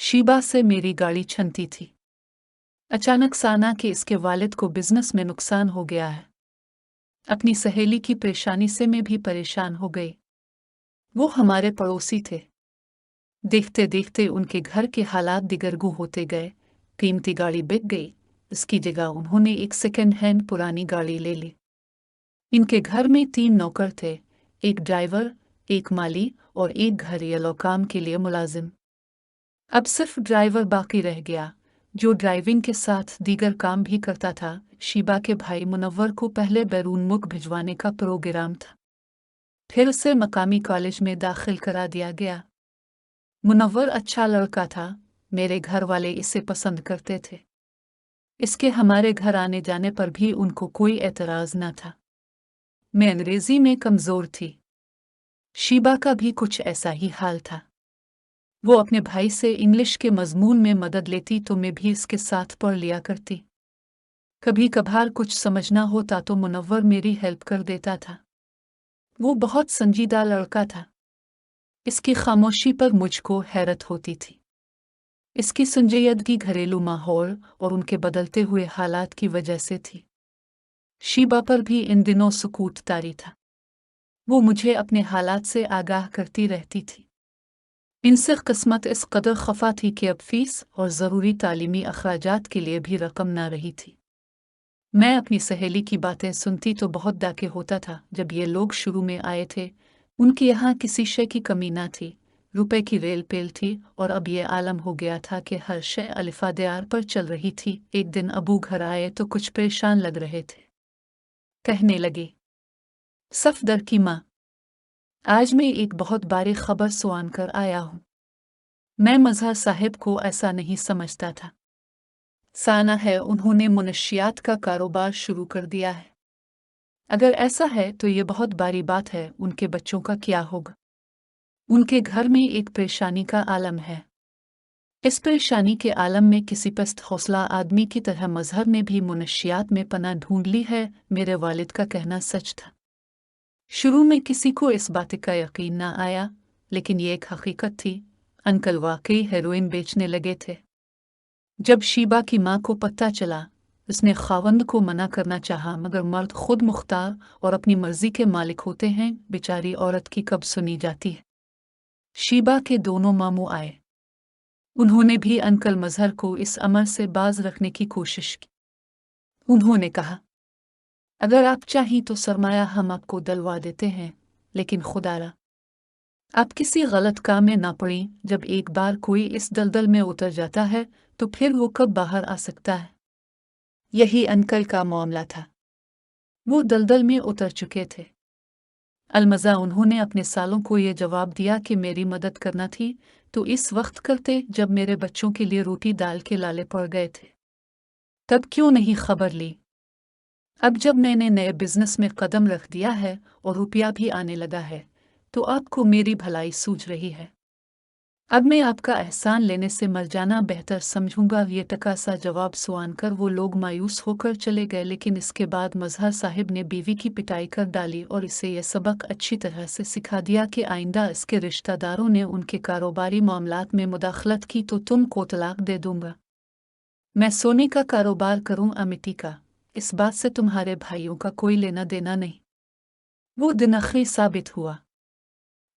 शीबा से मेरी गाड़ी छनती थी। अचानक साना कि इसके वालिद को बिजनेस में नुकसान हो गया है। अपनी सहेली की परेशानी से मैं भी परेशान हो गई। वो हमारे पड़ोसी थे। देखते देखते उनके घर के हालात दिगरगू होते गए। कीमती गाड़ी बिक गई। इसकी जगह उन्होंने एक सेकेंड हैंड पुरानी गाड़ी ले ली। इनके घर में 3 नौकर थे, एक ड्राइवर, एक माली और एक घरेलू काम के लिए मुलाजिम। अब सिर्फ ड्राइवर बाकी रह गया, जो ड्राइविंग के साथ दीगर काम भी करता था। शीबा के भाई मुनव्वर को पहले बैरून मुल्क भिजवाने का प्रोग्राम था। फिर उसे मकामी कॉलेज में दाखिल करा दिया गया। मुनव्वर अच्छा लड़का था, मेरे घर वाले इसे पसंद करते थे। इसके हमारे घर आने जाने पर भी उनको कोई एतराज़ न था। मैं अंग्रेजी में कमज़ोर थी। शीबा का भी कुछ ऐसा ही हाल था। वो अपने भाई से इंग्लिश के मजमून में मदद लेती तो मैं भी इसके साथ पढ़ लिया करती। कभी कभार कुछ समझना होता तो मुनव्वर मेरी हेल्प कर देता था। वो बहुत संजीदा लड़का था। इसकी खामोशी पर मुझको हैरत होती थी। इसकी संजीदगी घरेलू माहौल और उनके बदलते हुए हालात की वजह से थी। शीबा पर भी इन दिनों सुकूत तारी था। वो मुझे अपने हालात से आगाह करती रहती थी। इनसे किस्मत इस कदर खफा थी कि अब फीस और ज़रूरी तालीमी अखराजात के लिए भी रकम ना रही थी। मैं अपनी सहेली की बातें सुनती तो बहुत दाके होता था। जब ये लोग शुरू में आए थे, उनके यहाँ किसी शय की कमी ना थी, रुपए की रेल पेल थी, और अब ये आलम हो गया था कि हर शय अलिफादेयार पर चल रही थी। एक दिन अबू घर आए तो कुछ परेशान लग रहे थे। कहने लगे, सफदर की माँ, आज मैं एक बहुत बारी खबर सुनान कर आया हूँ। मैं मजहर साहिब को ऐसा नहीं समझता था। साना है उन्होंने मुनशियात का कारोबार शुरू कर दिया है। अगर ऐसा है तो ये बहुत बारी बात है। उनके बच्चों का क्या होगा? उनके घर में एक परेशानी का आलम है। इस परेशानी के आलम में किसी पस्त हौसला आदमी की तरह मजहर ने भी मुनशियात में पनाह ढूंढ ली है। मेरे वालिद का कहना सच था। शुरू में किसी को इस बात का यकीन ना आया, लेकिन ये एक हकीकत थी। अंकल वाकई हेरोइन बेचने लगे थे। जब शीबा की माँ को पता चला, उसने खावंद को मना करना चाहा, मगर मर्द खुद मुख्तार और अपनी मर्जी के मालिक होते हैं। बेचारी औरत की कब सुनी जाती है। शीबा के दोनों मामू आए। उन्होंने भी अंकल मजहर को इस अमल से बाज रखने की कोशिश की। उन्होंने कहा, अगर आप चाहें तो सरमाया हम आपको दलवा देते हैं, लेकिन खुदारा आप किसी गलत काम में ना पड़ें। जब एक बार कोई इस दलदल में उतर जाता है तो फिर वो कब बाहर आ सकता है? यही अंकल का मामला था। वो दलदल में उतर चुके थे। अलमज़ा उन्होंने अपने सालों को ये जवाब दिया कि मेरी मदद करना थी तो इस वक्त करते जब मेरे बच्चों के लिए रोटी दाल के लाले पड़ गए थे। तब क्यों नहीं खबर ली? अब जब मैंने नए बिजनेस में कदम रख दिया है और रुपया भी आने लगा है, तो आपको मेरी भलाई सूझ रही है। अब मैं आपका एहसान लेने से मर जाना बेहतर समझूंगा। ये टका-सा जवाब सुन कर वो लोग मायूस होकर चले गए। लेकिन इसके बाद मजहर साहिब ने बीवी की पिटाई कर डाली और इसे यह सबक अच्छी तरह से सिखा दिया कि आइंदा इसके रिश्तेदारों ने उनके कारोबारी मामलात में मुदाखलत की तो तुमको तलाक दे दूंगा। मैं सोने का कारोबार करूं या मिट्टी का, इस बात से तुम्हारे भाइयों का कोई लेना देना नहीं। वो दिन आखिरी साबित हुआ।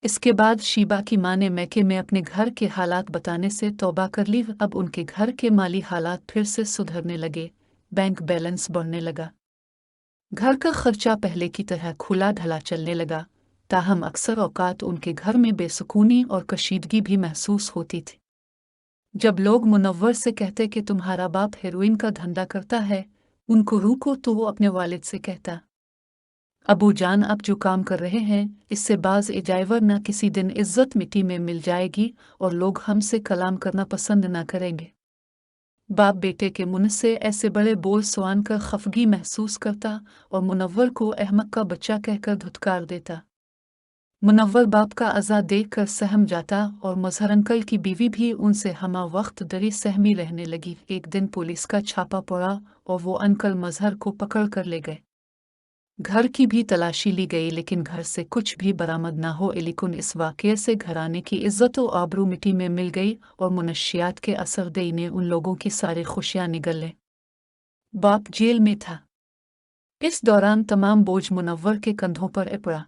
इसके बाद शीबा की माँ ने मैके में अपने घर के हालात बताने से तौबा कर ली। अब उनके घर के माली हालात फिर से सुधरने लगे। बैंक बैलेंस बढ़ने लगा। घर का खर्चा पहले की तरह खुला ढला चलने लगा। ताहम अक्सर औकात उनके घर में बेसुकूनी और कशीदगी भी महसूस होती थी। जब लोग मुनव्वर से कहते कि तुम्हारा बाप हेरोइन का धंधा करता है, उनको रोको, तो वो अपने वालिद से कहता, अबू जान आप जो काम कर रहे हैं इससे बाज इजावर ना किसी दिन इज्जत मिट्टी में मिल जाएगी और लोग हमसे कलाम करना पसंद ना करेंगे। बाप बेटे के मुंह से ऐसे बड़े बोल सुन कर खफगी महसूस करता और मुनव्वर को अहमक का बच्चा कहकर धुतकार देता। मुनव्वर बाप का अज़ा देख कर सहम जाता और मजहर अंकल की बीवी भी उनसे हमा वक्त डरी सहमी रहने लगी। एक दिन पुलिस का छापा पड़ा और वो अंकल मजहर को पकड़ कर ले गए। घर की भी तलाशी ली गई लेकिन घर से कुछ भी बरामद न हो। लेकिन इस वाक़ये से घराने की इज्जत और आबरू मिट्टी में मिल गई और मुनशियात के असर दई ने उन लोगों की सारी खुशियाँ निगल ली। बाप जेल में था। इस दौरान तमाम बोझ मुनव्वर के कंधों पर पड़ा।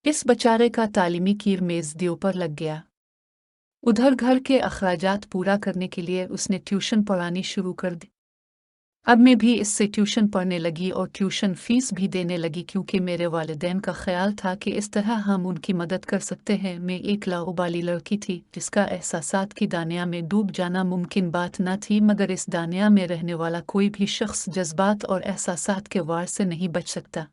इस बेचारे का तालीमी कीर मेज़दियों पर लग गया। उधर घर के अखराजात पूरा करने के लिए उसने ट्यूशन पढ़ानी शुरू कर दी। अब मैं भी इससे ट्यूशन पढ़ने लगी और ट्यूशन फीस भी देने लगी, क्योंकि मेरे वालिदैन का ख्याल था कि इस तरह हम उनकी मदद कर सकते हैं। मैं एक लाउबाली लड़की थी जिसका एहसासात की दानिया में डूब जाना मुमकिन बात न थी, मगर इस दानिया में रहने वाला कोई भी शख्स जज्बात और एहसासात के वार से नहीं बच सकता।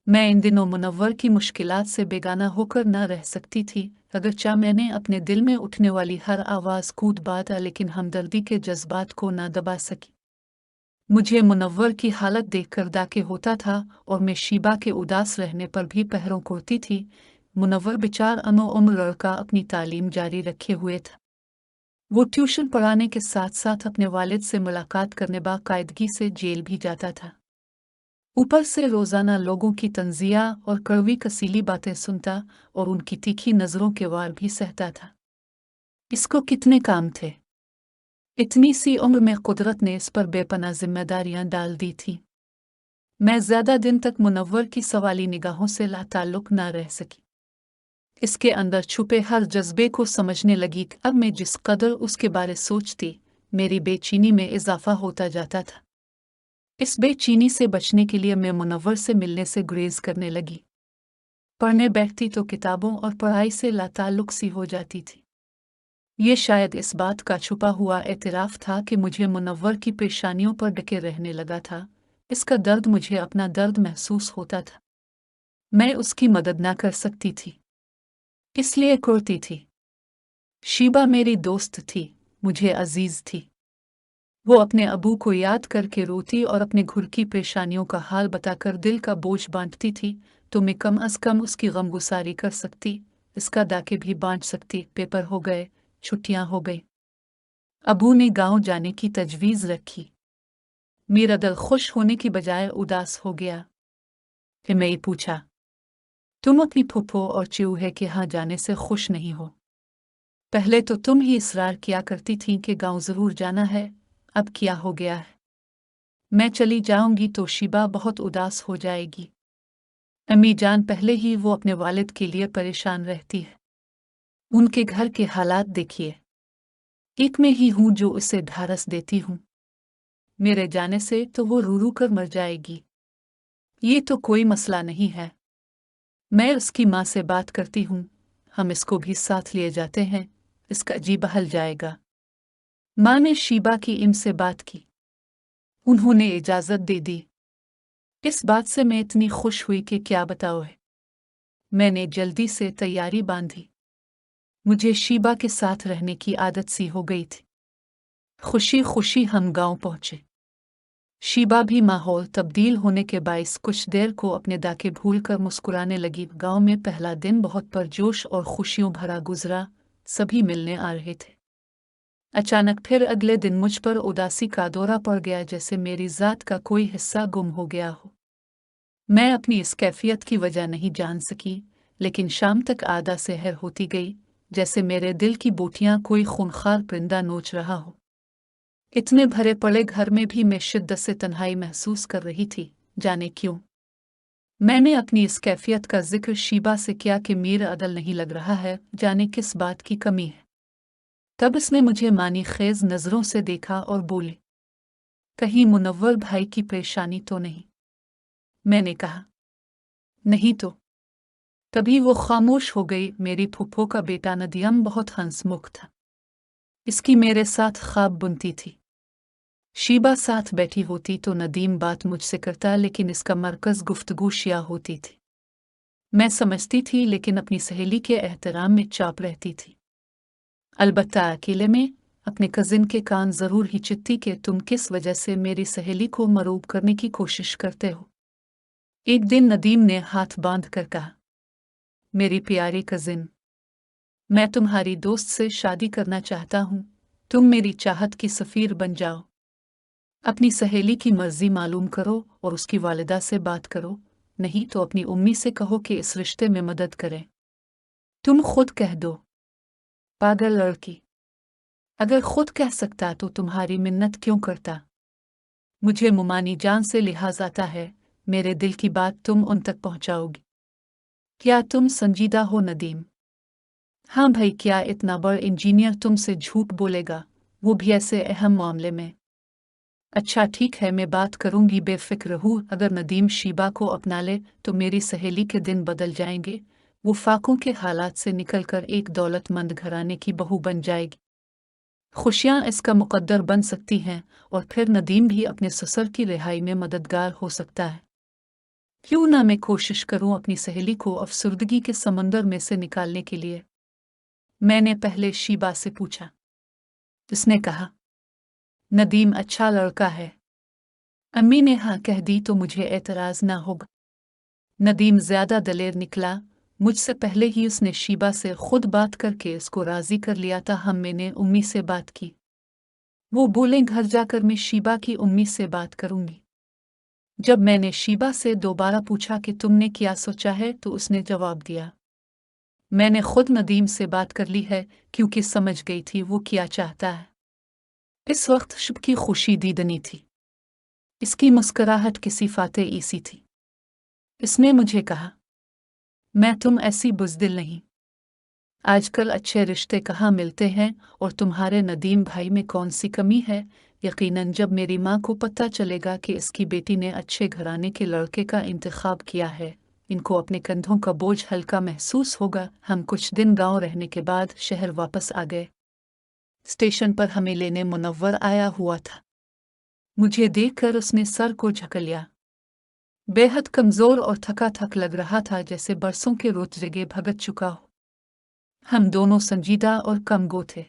मैं इन दिनों मुनव्वर की मुश्किलात से बेगाना होकर न रह सकती थी। अगरचा मैंने अपने दिल में उठने वाली हर आवाज़ कूद बाता, लेकिन हमदर्दी के जज्बात को न दबा सकी। मुझे मुनव्वर की हालत देखकर दाके होता था और मैं शीबा के उदास रहने पर भी पहरों करती थी। मुनव्वर बेचार अनो-उम्र लड़का अपनी तालीम जारी रखे हुए था। वो ट्यूशन पढ़ाने के साथ साथ अपने वालिद से मुलाकात करने बाकायदगी से जेल भी जाता था। ऊपर से रोज़ाना लोगों की तंज़िया और कड़वी कसीली बातें सुनता और उनकी तीखी नज़रों के वार भी सहता था। इसको कितने काम थे। इतनी सी उम्र में कुदरत ने इस पर बेपनाह जिम्मेदारियां डाल दी थी। मैं ज़्यादा दिन तक मुनव्वर की सवाली निगाहों से लाताल्लुक न रह सकी। इसके अंदर छुपे हर जज्बे को समझने लगी कि अब मैं जिस कदर उसके बारे सोचती, मेरी बेचैनी में इजाफा होता जाता था। इस बेचैनी से बचने के लिए मैं मुनव्वर से मिलने से गुरेज करने लगी। पढ़ने बैठती तो किताबों और पढ़ाई से लाताल्लुक सी हो जाती थी। ये शायद इस बात का छुपा हुआ एतराफ़ था कि मुझे मुनव्वर की परेशानियों पर डटे रहने लगा था। इसका दर्द मुझे अपना दर्द महसूस होता था। मैं उसकी मदद ना कर सकती थी, इसलिए करती थी। शीबा मेरी दोस्त थी, मुझे अजीज थी। वो अपने अबू को याद करके रोती और अपने घुर की परेशानियों का हाल बताकर दिल का बोझ बांटती थी, तो मैं कम अज़ कम उसकी गमगुसारी कर सकती, इसका दाके भी बांट सकती। पेपर हो गए, छुट्टियां हो गई। अबू ने गांव जाने की तजवीज़ रखी। मेरा दिल खुश होने की बजाय उदास हो गया। फिर मैं ये पूछा, तुम अपनी फूफो और चूहे के यहाँ जाने से खुश नहीं हो? पहले तो तुम ही इसरार किया करती थी कि गांव ज़रूर जाना है, अब क्या हो गया है? मैं चली जाऊंगी तो शीबा बहुत उदास हो जाएगी। अम्मी जान पहले ही वो अपने वालिद के लिए परेशान रहती है। उनके घर के हालात देखिए। एक में ही हूँ जो उसे ढारस देती हूँ। मेरे जाने से तो वो रू रू कर मर जाएगी। ये तो कोई मसला नहीं है। मैं उसकी माँ से बात करती हूँ, हम इसको भी साथ लिए जाते हैं, इसका जी बहल जाएगा। माँ ने शीबा की इम से बात की। उन्होंने इजाज़त दे दी। इस बात से मैं इतनी खुश हुई कि क्या बताओ है। मैंने जल्दी से तैयारी बांधी। मुझे शीबा के साथ रहने की आदत सी हो गई थी। खुशी खुशी हम गांव पहुंचे। शीबा भी माहौल तब्दील होने के बाइस कुछ देर को अपने दाके भूल कर मुस्कुराने लगी। गांव में पहला दिन बहुत परजोश और खुशियों भरा गुजरा। सभी मिलने आ रहे थे। अचानक फिर अगले दिन मुझ पर उदासी का दौरा पड़ गया, जैसे मेरी ज़ात का कोई हिस्सा गुम हो गया हो। मैं अपनी इस कैफियत की वजह नहीं जान सकी, लेकिन शाम तक आधा सहर होती गई, जैसे मेरे दिल की बोटियां कोई खूंखार परिंदा नोच रहा हो। इतने भरे पड़े घर में भी मैं शिद्दत से तन्हाई महसूस कर रही थी, जाने क्यों। मैंने अपनी इस कैफियत का जिक्र शीबा से किया कि मेरा अदल नहीं लग रहा है, जाने किस बात की कमी है। तब इसने मुझे मानी खेज नज़रों से देखा और बोली, कहीं मुनव्वर भाई की परेशानी तो नहीं? मैंने कहा, नहीं तो। तभी वो खामोश हो गई। मेरी फूफो का बेटा नदियम बहुत हंसमुख था। इसकी मेरे साथ ख्वाब बुनती थी। शीबा साथ बैठी होती तो नदीम बात मुझसे करता, लेकिन इसका मरकज़ गुफ्तगू शिया होती थी। मैं समझती थी, लेकिन अपनी सहेली के एहतराम में चाप रहती थी। अलबत्ता अकेले में अपने कज़िन के कान ज़रूर हिचकती कि तुम किस वजह से मेरी सहेली को मरूब करने की कोशिश करते हो। एक दिन नदीम ने हाथ बांध कर कहा, मेरी प्यारी कज़िन, मैं तुम्हारी दोस्त से शादी करना चाहता हूँ। तुम मेरी चाहत की सफ़ीर बन जाओ। अपनी सहेली की मर्जी मालूम करो और उसकी वालिदा से बात करो, नहीं तो अपनी उम्मी से कहो कि इस रिश्ते में मदद करें। तुम खुद कह दो। पागल लड़की, अगर खुद कह सकता तो तुम्हारी मिन्नत क्यों करता? मुझे मुमानी जान से लिहाज आता है, मेरे दिल की बात तुम उन तक पहुंचाओगी। क्या तुम संजीदा हो नदीम? हाँ भाई, क्या इतना बड़ा इंजीनियर तुमसे झूठ बोलेगा, वो भी ऐसे अहम मामले में? अच्छा ठीक है, मैं बात करूंगी, बेफिक्र हूँ। अगर नदीम शीबा को अपना ले तो मेरी सहेली के दिन बदल जाएंगे। वो फाकों के हालात से निकलकर एक दौलतमंद घराने की बहू बन जाएगी। खुशियाँ इसका मुकद्दर बन सकती हैं और फिर नदीम भी अपने ससुर की रिहाई में मददगार हो सकता है। क्यों ना मैं कोशिश करूं अपनी सहेली को अफसुर्दगी के समंदर में से निकालने के लिए? मैंने पहले शीबा से पूछा। उसने कहा, नदीम अच्छा लड़का है। अम्मी ने हाँ कह दी तो मुझे एतराज ना होगा। नदीम ज्यादा दलेर निकला। मुझसे पहले ही उसने शीबा से खुद बात करके इसको राजी कर लिया था। मैंने उम्मी से बात की। वो बोले घर जाकर मैं शीबा की उम्मी से बात करूंगी। जब मैंने शीबा से दोबारा पूछा कि तुमने क्या सोचा है तो उसने जवाब दिया, मैंने खुद नदीम से बात कर ली है क्योंकि समझ गई थी वो क्या चाहता है। इस वक्त शुभ की खुशी दीदनी थी। इसकी मुस्कुराहट किसी फाते ईसी थी। इसने मुझे कहा, मैं तुम ऐसी बुज़दिल नहीं। आजकल अच्छे रिश्ते कहाँ मिलते हैं और तुम्हारे नदीम भाई में कौन सी कमी है? यकीनन जब मेरी माँ को पता चलेगा कि इसकी बेटी ने अच्छे घराने के लड़के का इंतखाब किया है, इनको अपने कंधों का बोझ हल्का महसूस होगा। हम कुछ दिन गांव रहने के बाद शहर वापस आ गए। स्टेशन पर हमें लेने मुनव्वर आया हुआ था। मुझे देखकर उसने सर को झुका लिया। बेहद कमज़ोर और थका थक लग रहा था, जैसे बरसों के रोतजगे भगत चुका हो। हम दोनों संजीदा और कमगो थे।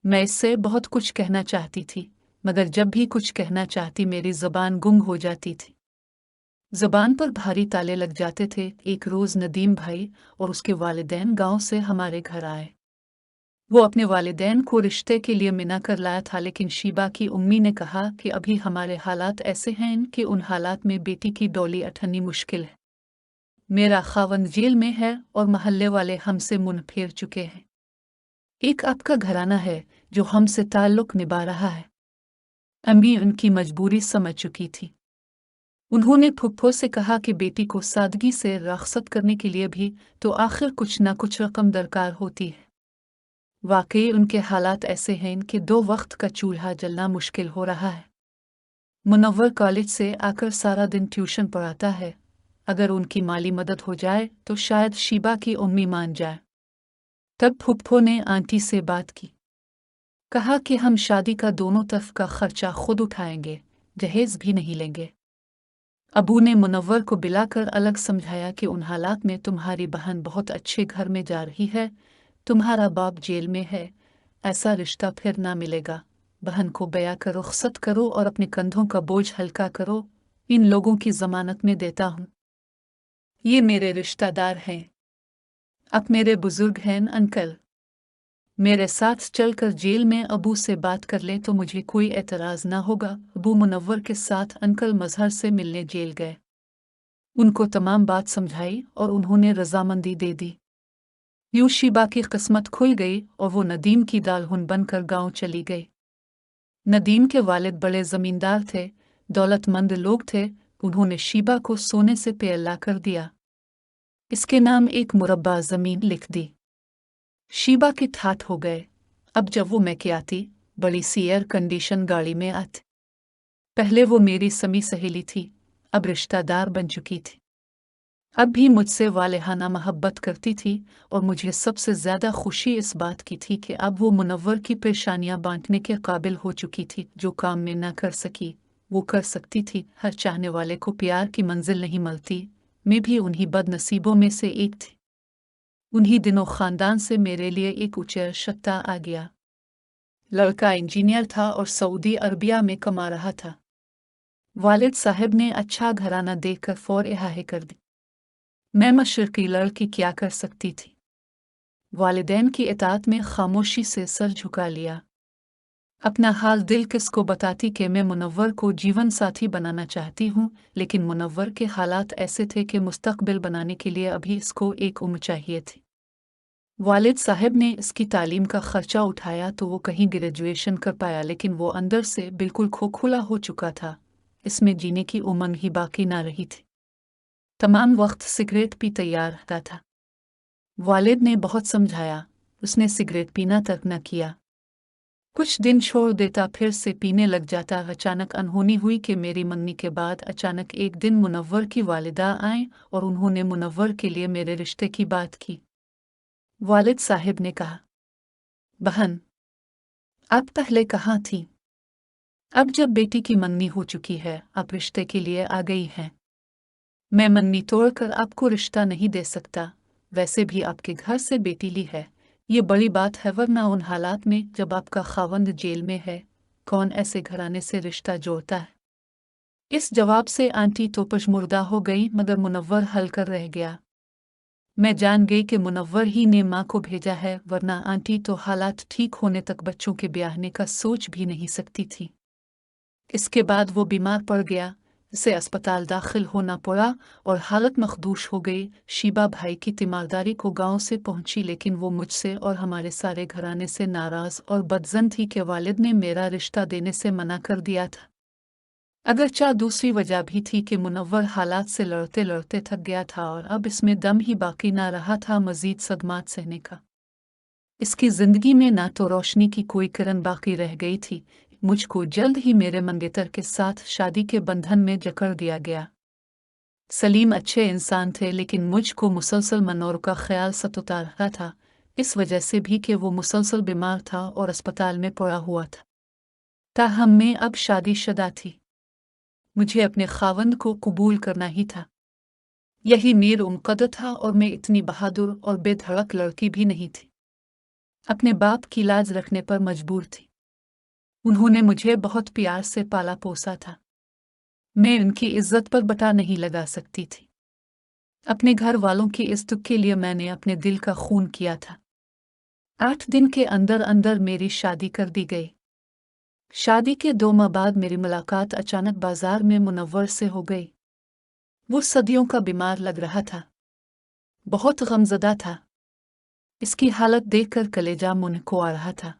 मैं इससे बहुत कुछ कहना चाहती थी, मगर जब भी कुछ कहना चाहती मेरी ज़बान गुंग हो जाती थी। ज़बान पर भारी ताले लग जाते थे। एक रोज़ नदीम भाई और उसके वालिदैन गांव से हमारे घर आए। वो अपने वालिदैन को रिश्ते के लिए मना कर लाया था, लेकिन शीबा की उम्मी ने कहा कि अभी हमारे हालात ऐसे हैं कि उन हालात में बेटी की डोली अठन्नी मुश्किल है। मेरा खावंद जेल में है और महल्ले वाले हमसे मुंह फेर चुके हैं। एक आपका घराना है जो हमसे ताल्लुक निभा रहा है। अम्मी उनकी मजबूरी समझ चुकी थी। उन्होंने फुफ्फो से कहा कि बेटी को सादगी से रखसत करने के लिए भी तो आखिर कुछ ना कुछ रकम दरकार होती है। वाकई उनके हालात ऐसे हैं कि 2 वक्त का चूल्हा जलना मुश्किल हो रहा है। मुनव्वर कॉलेज से आकर सारा दिन ट्यूशन पढ़ाता है। अगर उनकी माली मदद हो जाए तो शायद शीबा की उम्मी मान जाए। तब फुफ्फो ने आंटी से बात की। कहा कि हम शादी का दोनों तरफ का खर्चा खुद उठाएंगे, जहेज भी नहीं लेंगे। अबू ने मुनव्वर को बिलाकर अलग समझाया कि उन हालात में तुम्हारी बहन बहुत अच्छे घर में जा रही है, तुम्हारा बाप जेल में है, ऐसा रिश्ता फिर ना मिलेगा। बहन को बया कर रुखसत करो और अपने कंधों का बोझ हल्का करो। इन लोगों की जमानत में देता हूँ। ये मेरे रिश्तेदार हैं। अब मेरे बुजुर्ग हैं अंकल। मेरे साथ चलकर जेल में अबू से बात कर ले तो मुझे कोई एतराज़ ना होगा। अबू मुनव्वर के साथ अंकल मजहर से मिलने जेल गए। उनको तमाम बात समझाई और उन्होंने रजामंदी दे दी। यूं शीबा की किस्मत खुल गई और वो नदीम की दालहुन बनकर गांव चली गई। नदीम के वालिद बड़े जमींदार थे, दौलतमंद लोग थे। उन्होंने शीबा को सोने से पेला कर दिया। इसके नाम एक मुरब्बा जमीन लिख दी। शीबा की ठाठ हो गए। अब जब वो मैं क्या आती, बड़ी सी एयर कंडीशन गाड़ी में आती। पहले वो मेरी समी सहेली थी, अब रिश्तेदार बन चुकी थी। अब भी मुझसे वालेहाना मोहब्बत करती थी और मुझे सबसे ज़्यादा खुशी इस बात की थी कि अब वो मुनव्वर की परेशानियां बांटने के काबिल हो चुकी थी। जो काम में ना कर सकी वो कर सकती थी। हर चाहने वाले को प्यार की मंजिल नहीं मिलती। मैं भी उन्हीं बदनसीबों में से एक थी। उन्हीं दिनों ख़ानदान से मेरे लिए एक ऊँचा शत्ता आ गया। लड़का इंजीनियर था और सऊदी अरबिया में कमा रहा था। वालिद साहब ने अच्छा घराना देखकर फौर इहाहे कर दी। मैं मशरकी लड़की क्या कर सकती थी? वालिदैन की इताअत में खामोशी से सर झुका लिया। अपना हाल दिल किसको बताती कि मैं मुनव्वर को जीवन साथी बनाना चाहती हूँ, लेकिन मुनव्वर के हालात ऐसे थे कि मुस्तकबिल बनाने के लिए अभी इसको एक उम्र चाहिए थी। वालिद साहब ने इसकी तालीम का खर्चा उठाया तो वो कहीं ग्रेजुएशन कर पाया, लेकिन वो अंदर से बिल्कुल खोखला हो चुका था। इसमें जीने की उमंग ही बाकी ना रही थी। तमाम वक्त सिगरेट पी तैयार रहता था। वालिद ने बहुत समझाया, उसने सिगरेट पीना तक न किया। कुछ दिन छोड़ देता, फिर से पीने लग जाता। अचानक अनहोनी हुई कि मेरी मंगनी के बाद अचानक एक दिन मुनव्वर की वालिदा आए और उन्होंने मुनव्वर के लिए मेरे रिश्ते की बात की। वालिद साहब ने कहा, बहन, आप पहले कहाँ थी? अब जब बेटी की मंगनी हो चुकी है, आप रिश्ते के लिए आ गई हैं। मैं मंगनी तोड़कर आपको रिश्ता नहीं दे सकता। वैसे भी आपके घर से बेटी ली है, ये बड़ी बात है, वरना उन हालात में जब आपका खावंद जेल में है, कौन ऐसे घराने से रिश्ता जोड़ता है? इस जवाब से आंटी तो पशमुर्दा हो गई, मगर मुनव्वर हल कर रह गया। मैं जान गई कि मुनव्वर ही ने माँ को भेजा है, वरना आंटी तो हालात ठीक होने तक बच्चों के ब्याहने का सोच भी नहीं सकती थी। इसके बाद वो बीमार पड़ गया, इसे अस्पताल दाखिल होना पड़ा और हालत मखदूश हो गई। शीबा भाई की तीमारदारी को गांव से पहुंची, लेकिन वो मुझसे और हमारे सारे घराने से नाराज और बदजन थी कि वालिद ने मेरा रिश्ता देने से मना कर दिया था। अगरचा दूसरी वजह भी थी कि मुनव्वर हालात से लड़ते लड़ते थक गया था और अब इसमें दम ही बाकी ना रहा था मजीद सदमात सहने का। इसकी जिंदगी में ना तो रोशनी की कोई किरण बाकी रह गई थी। मुझको जल्द ही मेरे मंगेतर के साथ शादी के बंधन में जकड़ दिया गया। सलीम अच्छे इंसान थे, लेकिन मुझको मुसलसल मनोर का ख्याल सताता रहा था, इस वजह से भी कि वो मुसलसल बीमार था और अस्पताल में पड़ा हुआ था। ताहम मैं अब शादीशुदा थी। मुझे अपने खावंद को कबूल करना ही था। यही मीर उमकदर था और मैं इतनी बहादुर और बेधड़क लड़की भी नहीं थी। अपने बाप की लाज रखने पर मजबूर थी। उन्होंने मुझे बहुत प्यार से पाला पोसा था। मैं उनकी इज्जत पर बटा नहीं लगा सकती थी। अपने घर वालों की इज्जत के लिए मैंने अपने दिल का खून किया था। 8 दिन के अंदर अंदर मेरी शादी कर दी गई। शादी के 2 माह बाद मेरी मुलाकात अचानक बाजार में मुनव्वर से हो गई। वो सदियों का बीमार लग रहा था, बहुत गमज़दा था। इसकी हालत देखकर कलेजा मुंह को आ रहा था।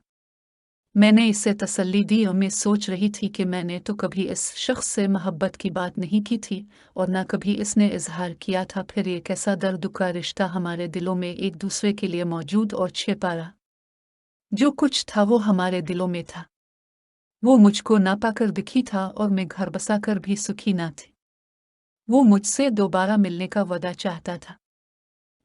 मैंने इसे तसल्ली दी और मैं सोच रही थी कि मैंने तो कभी इस शख्स से मोहब्बत की बात नहीं की थी और न कभी इसने इजहार किया था। फिर एक ऐसा दर्द का रिश्ता हमारे दिलों में एक दूसरे के लिए मौजूद और छिपा रहा। जो कुछ था वो हमारे दिलों में था। वो मुझको ना पाकर दुखी था और मैं घर बसा कर भी सुखी ना थी। वो मुझसे दोबारा मिलने का वादा चाहता था।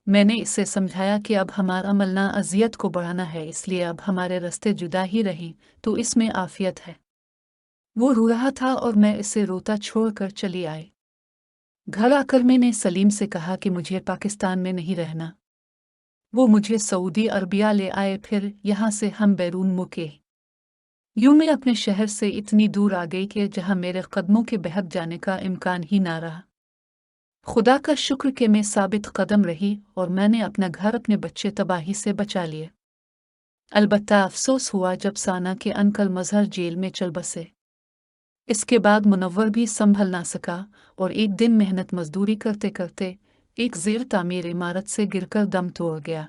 मैंने इसे समझाया कि अब हमारा मिलना अजियत को बढ़ाना है, इसलिए अब हमारे रास्ते जुदा ही रहे तो इसमें आफियत है। वो रो रहा था और मैं इसे रोता छोड़कर चली आई। घर आकर मैंने सलीम से कहा कि मुझे पाकिस्तान में नहीं रहना। वो मुझे सऊदी अरबिया ले आए, फिर यहाँ से हम बैरून मुके। यूं मैं अपने शहर से इतनी दूर आ गई कि जहाँ मेरे कदमों के बहक जाने का इम्कान ही ना रहा। खुदा का शुक्र कि मैं साबित कदम रही और मैंने अपना घर अपने बच्चे तबाही से बचा लिए। अलबत्ता अफसोस हुआ जब साना के अंकल मजहर जेल में चल बसे। इसके बाद मुनव्वर भी संभल ना सका और एक दिन मेहनत मजदूरी करते करते एक ज़ेर तामीर इमारत से गिरकर दम तोड़ गया।